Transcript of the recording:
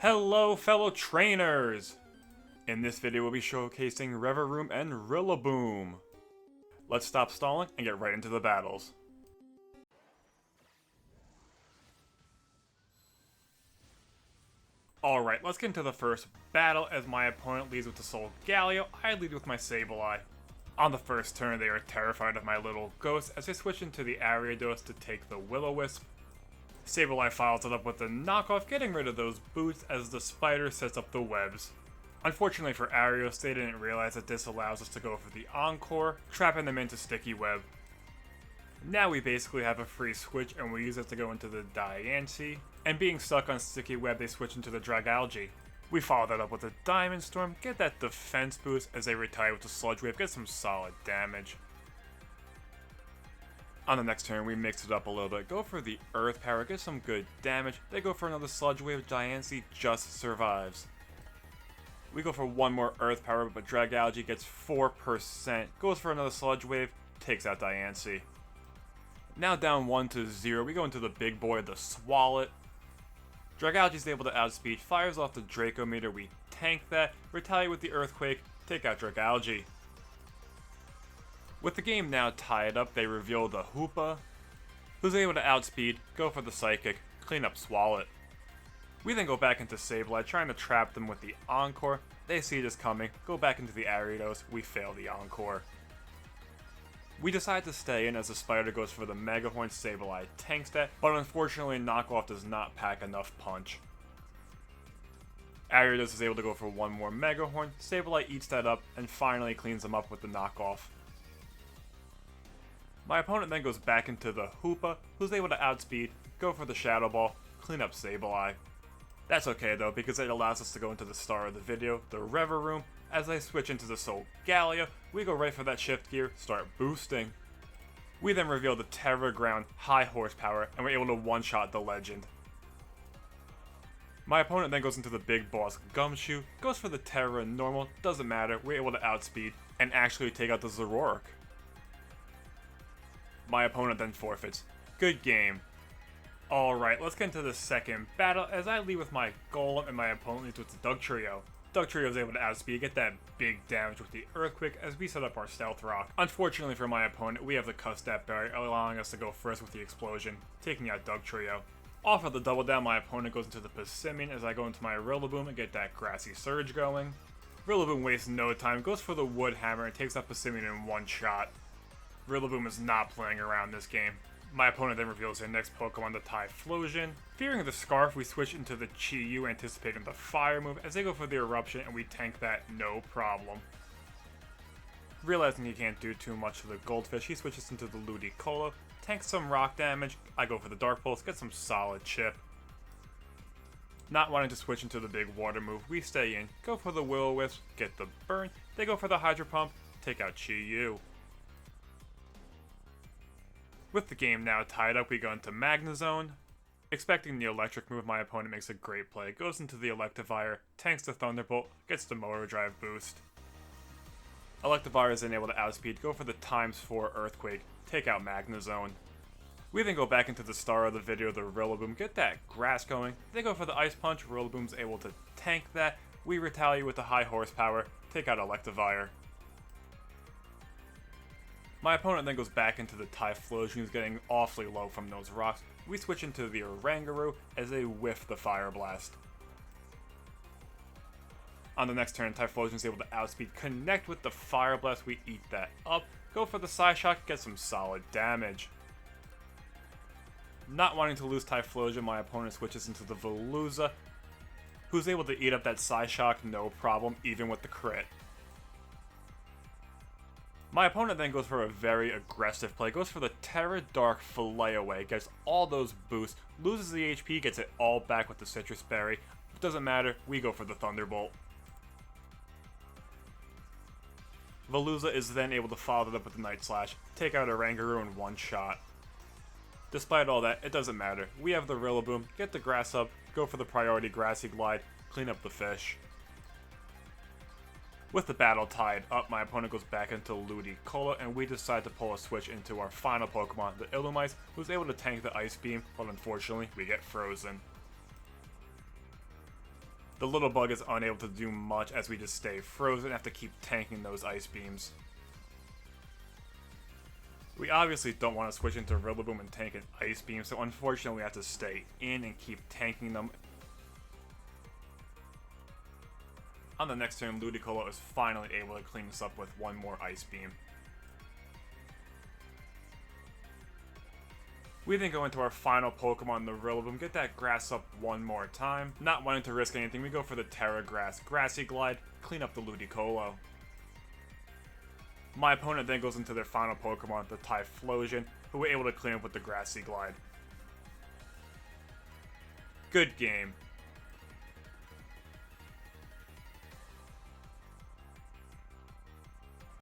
Hello fellow trainers! In this video we'll be showcasing Revaroom and Rillaboom. Let's stop stalling and get right into the battles. Alright, let's get into the first battle as my opponent leads with the Soul Galio, I lead with my Sableye. On the first turn they are terrified of my little ghost as they switch into the Ariados to take the Will-O-Wisp. Sableye follows it up with the knockoff, getting rid of those boots as the spider sets up the webs. Unfortunately for Arios, they didn't realize that this allows us to go for the Encore, trapping them into Sticky Web. Now we basically have a free switch and we use it to go into the Diancie, and being stuck on Sticky Web they switch into the Dragalge. We follow that up with a Diamond Storm, get that defense boost as they retire with the Sludge Wave, get some solid damage. On the next turn, we mix it up a little bit, go for the Earth Power, get some good damage, they go for another Sludge Wave, Diancie just survives. We go for one more Earth Power, but Dragalge gets 4%, goes for another Sludge Wave, takes out Diancie. Now down 1-0, we go into the big boy, the Swallet. Dragalge is able to outspeed, fires off the Draco Meter, we tank that, retaliate with the Earthquake, take out Dragalge. With the game now tied up, they reveal the Hoopa, who's able to outspeed, go for the Psychic, clean up Swallet. We then go back into Sableye, trying to trap them with the Encore. They see this coming, go back into the Ariados, we fail the Encore. We decide to stay in as the Spider goes for the Mega Horn, Sableye tanks that, but unfortunately Knockoff does not pack enough punch. Ariados is able to go for one more Mega Horn, Sableye eats that up, and finally cleans them up with the Knockoff. My opponent then goes back into the Hoopa, who's able to outspeed, go for the Shadow Ball, clean up Sableye. That's okay though, because it allows us to go into the star of the video, the Revaroom. As I switch into the Soul Galio, we go right for that shift gear, start boosting. We then reveal the Terra Ground high horsepower, and we're able to one-shot the Legend. My opponent then goes into the big boss Gumshoe, goes for the Terra normal, doesn't matter, we're able to outspeed, and actually take out the Zoroark. My opponent then forfeits. Good game. Alright, let's get into the second battle as I lead with my Golem and my opponent leads with the Dugtrio. Dugtrio is able to outspeed, get that big damage with the Earthquake as we set up our Stealth Rock. Unfortunately for my opponent, we have the Custap Berry, allowing us to go first with the Explosion, taking out Dugtrio. Off of the double down, my opponent goes into the Persimmon as I go into my Rillaboom and get that Grassy Surge going. Rillaboom wastes no time, goes for the Wood Hammer and takes out Persimmon in one shot. Rillaboom is not playing around this game. My opponent then reveals their next Pokemon, the Typhlosion. Fearing the Scarf, we switch into the Chi-Yu, anticipating the Fire move as they go for the Eruption, and we tank that no problem. Realizing he can't do too much to the Goldfish, he switches into the Ludicolo, tanks some rock damage, I go for the Dark Pulse, get some solid chip. Not wanting to switch into the big water move, we stay in, go for the Will-O-Wisp, get the burn, they go for the Hydro Pump, take out Chi-Yu. With the game now tied up, we go into Magnezone. Expecting the electric move, my opponent makes a great play, goes into the Electivire, tanks the Thunderbolt, gets the Motor Drive boost. Electivire is then able to outspeed, go for the ×4 Earthquake, take out Magnezone. We then go back into the star of the video, the Rillaboom, get that grass going, they go for the Ice Punch, Rillaboom's able to tank that, we retaliate with the high horsepower, take out Electivire. My opponent then goes back into the Typhlosion, who's getting awfully low from those rocks. We switch into the Oranguru as they whiff the Fire Blast. On the next turn, Typhlosion is able to outspeed, connect with the Fire Blast, we eat that up, go for the Psyshock, get some solid damage. Not wanting to lose Typhlosion, my opponent switches into the Veluza, who's able to eat up that Psyshock no problem, even with the crit. My opponent then goes for a very aggressive play, goes for the Terra Dark Flayaway, gets all those boosts, loses the HP, gets it all back with the Citrus Berry. It doesn't matter, we go for the Thunderbolt. Veluza is then able to follow it up with the Night Slash, take out Oranguru in one shot. Despite all that, it doesn't matter. We have the Rillaboom, get the grass up, go for the priority Grassy Glide, clean up the fish. With the battle tied up, my opponent goes back into Ludicolo, and we decide to pull a switch into our final Pokemon, the Illumise, who's able to tank the Ice Beam, but unfortunately, we get frozen. The little bug is unable to do much as we just stay frozen and have to keep tanking those ice beams. We obviously don't want to switch into Rillaboom and tank an ice beam, so unfortunately we have to stay in and keep tanking them. On the next turn, Ludicolo is finally able to clean this up with one more ice beam. We then go into our final Pokemon, the Rillaboom, get that grass up one more time. Not wanting to risk anything, we go for the Terra Grass Grassy Glide, clean up the Ludicolo. My opponent then goes into their final Pokemon, the Typhlosion, who were able to clean up with the Grassy Glide. Good game.